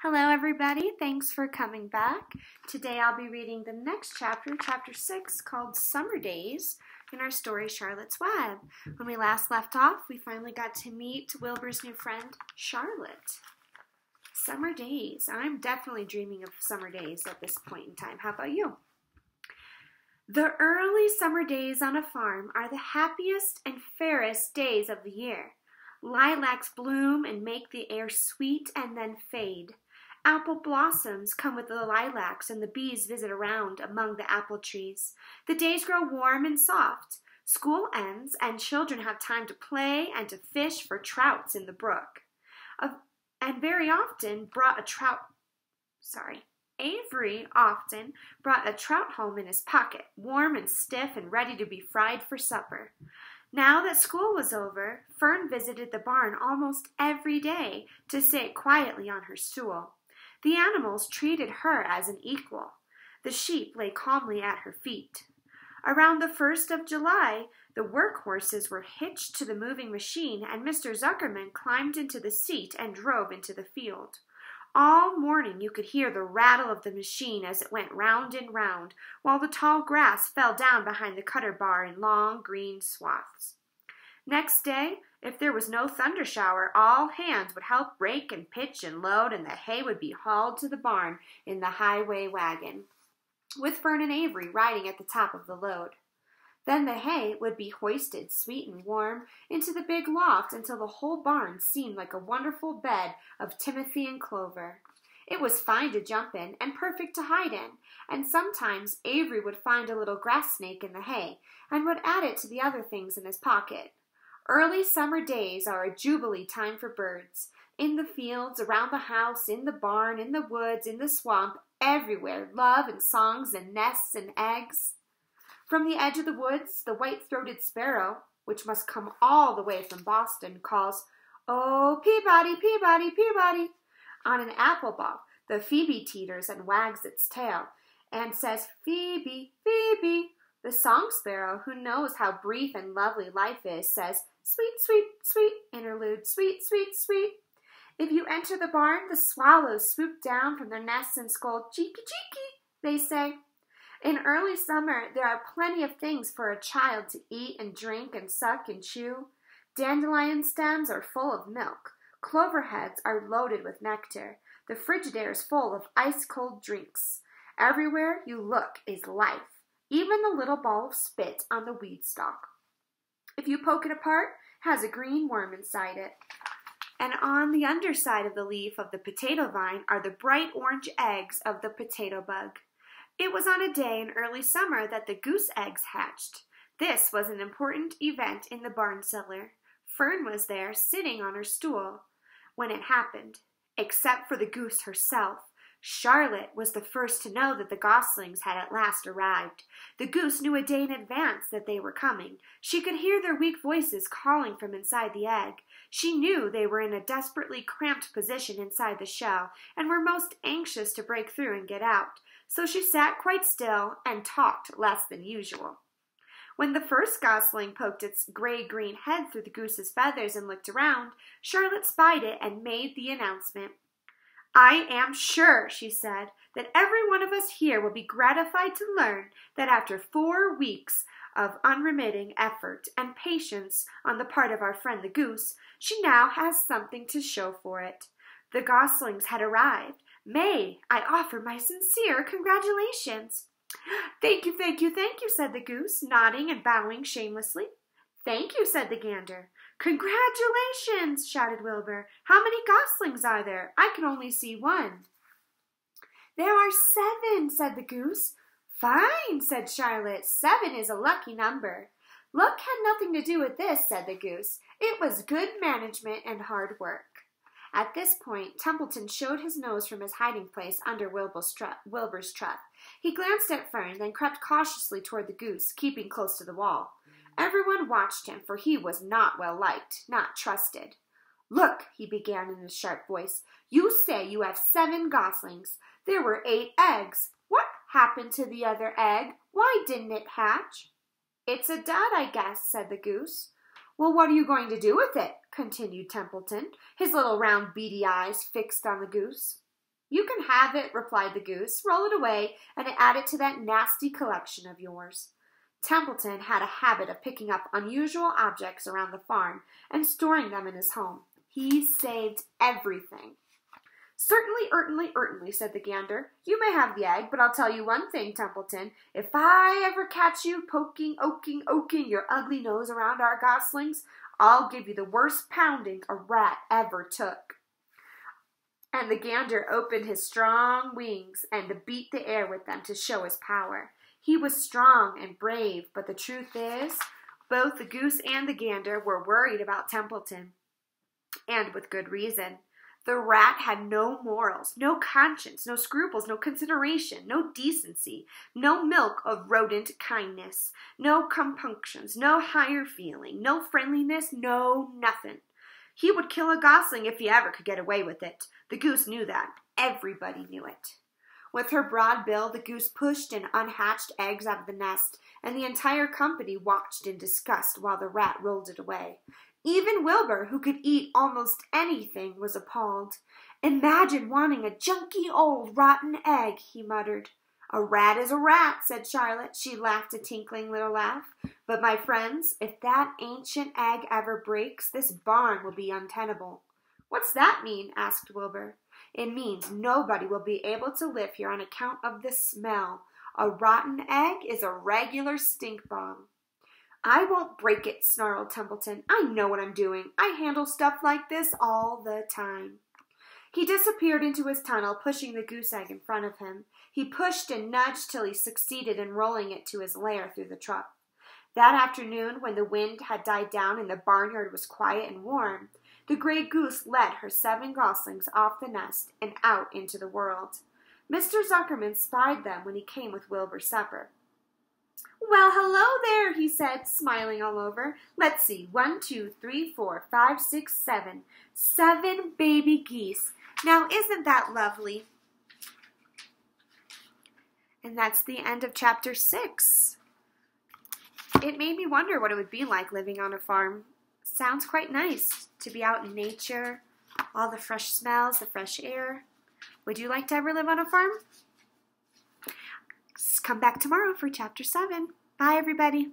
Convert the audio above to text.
Hello everybody, thanks for coming back. Today I'll be reading the next chapter, chapter 6, called Summer Days, in our story Charlotte's Web. When we last left off, we finally got to meet Wilbur's new friend, Charlotte. Summer days. I'm definitely dreaming of summer days at this point in time. How about you? The early summer days on a farm are the happiest and fairest days of the year. Lilacs bloom and make the air sweet and then fade. Apple blossoms come with the lilacs, and the bees visit around among the apple trees. The days grow warm and soft. School ends, and children have time to play and to fish for trouts in the brook. Avery often brought a trout home in his pocket, warm and stiff and ready to be fried for supper. Now that school was over, Fern visited the barn almost every day to sit quietly on her stool. The animals treated her as an equal. The sheep lay calmly at her feet. Around the 1st of July, the workhorses were hitched to the moving machine, and Mr. Zuckerman climbed into the seat and drove into the field. All morning you could hear the rattle of the machine as it went round and round, while the tall grass fell down behind the cutter bar in long green swaths. Next day, if there was no thunder shower, all hands would help rake and pitch and load, and the hay would be hauled to the barn in the highway wagon, with Fern and Avery riding at the top of the load. Then the hay would be hoisted, sweet and warm, into the big loft until the whole barn seemed like a wonderful bed of timothy and clover. It was fine to jump in and perfect to hide in, and sometimes Avery would find a little grass snake in the hay and would add it to the other things in his pocket. Early summer days are a jubilee time for birds. In the fields, around the house, in the barn, in the woods, in the swamp, everywhere, love and songs and nests and eggs. From the edge of the woods, the white-throated sparrow, which must come all the way from Boston, calls, "Oh, Peabody, Peabody, Peabody." On an apple bough, the phoebe teeters and wags its tail, and says, "Phoebe, Phoebe." The song sparrow, who knows how brief and lovely life is, says, "Sweet, sweet, sweet," interlude, "sweet, sweet, sweet." If you enter the barn, the swallows swoop down from their nests and scold, "Cheeky, cheeky," they say. In early summer, there are plenty of things for a child to eat and drink and suck and chew. Dandelion stems are full of milk. Clover heads are loaded with nectar. The Frigidaire is full of ice-cold drinks. Everywhere you look is life, even the little ball of spit on the weed stalk. If you poke it apart, it has a green worm inside it. And on the underside of the leaf of the potato vine are the bright orange eggs of the potato bug. It was on a day in early summer that the goose eggs hatched. This was an important event in the barn cellar. Fern was there, sitting on her stool, when it happened. Except for the goose herself, Charlotte was the first to know that the goslings had at last arrived. The goose knew a day in advance that they were coming. She could hear their weak voices calling from inside the egg. She knew they were in a desperately cramped position inside the shell and were most anxious to break through and get out. So she sat quite still and talked less than usual. When the first gosling poked its gray-green head through the goose's feathers and looked around, Charlotte spied it and made the announcement. "I am sure," she said, "that every one of us here will be gratified to learn that after 4 weeks of unremitting effort and patience on the part of our friend the goose, she now has something to show for it. The goslings had arrived. May I offer my sincere congratulations?" "Thank you, thank you, thank you," said the goose, nodding and bowing shamelessly. "Thank you," said the gander. "Congratulations!" shouted Wilbur. "How many goslings are there? I can only see 1. "There are 7, said the goose. "Fine," said Charlotte. 7 is a lucky number. "Luck had nothing to do with this," said the goose. "It was good management and hard work." At this point, Templeton showed his nose from his hiding place under Wilbur's truck. He glanced at Fern, then crept cautiously toward the goose, keeping close to the wall. Everyone watched him, for he was not well liked, not trusted. "Look," he began in a sharp voice, "you say you have 7 goslings. There were 8 eggs. What happened to the other egg? Why didn't it hatch?" "It's a dud, I guess," said the goose. "Well, what are you going to do with it?" continued Templeton, his little round beady eyes fixed on the goose. "You can have it," replied the goose. "Roll it away and add it to that nasty collection of yours." Templeton had a habit of picking up unusual objects around the farm and storing them in his home. He saved everything. Certainly, said the gander. "You may have the egg, but I'll tell you one thing, Templeton. If I ever catch you oking your ugly nose around our goslings, I'll give you the worst pounding a rat ever took." And the gander opened his strong wings and beat the air with them to show his power. He was strong and brave, but the truth is, both the goose and the gander were worried about Templeton, and with good reason. The rat had no morals, no conscience, no scruples, no consideration, no decency, no milk of rodent kindness, no compunctions, no higher feeling, no friendliness, no nothing. He would kill a gosling if he ever could get away with it. The goose knew that. Everybody knew it. With her broad bill, the goose pushed and unhatched eggs out of the nest, and the entire company watched in disgust while the rat rolled it away. Even Wilbur, who could eat almost anything, was appalled. "Imagine wanting a junky old rotten egg," he muttered. "A rat is a rat," said Charlotte. She laughed a tinkling little laugh. "But, my friends, if that ancient egg ever breaks, this barn will be untenable." "What's that mean?" asked Wilbur. "It means nobody will be able to live here on account of the smell. A rotten egg is a regular stink bomb." "I won't break it," snarled Templeton. "I know what I'm doing. I handle stuff like this all the time." He disappeared into his tunnel, pushing the goose egg in front of him. He pushed and nudged till he succeeded in rolling it to his lair through the trough. That afternoon, when the wind had died down and the barnyard was quiet and warm, the gray goose led her 7 goslings off the nest and out into the world. Mr. Zuckerman spied them when he came with Wilbur's supper. "Well, hello there," he said, smiling all over. "Let's see, 1, 2, 3, 4, 5, 6, 7. 7 baby geese. Now, isn't that lovely?" And that's the end of chapter 6. It made me wonder what it would be like living on a farm. Sounds quite nice to be out in nature, all the fresh smells, the fresh air. Would you like to ever live on a farm? Come back tomorrow for chapter 7. Bye, everybody.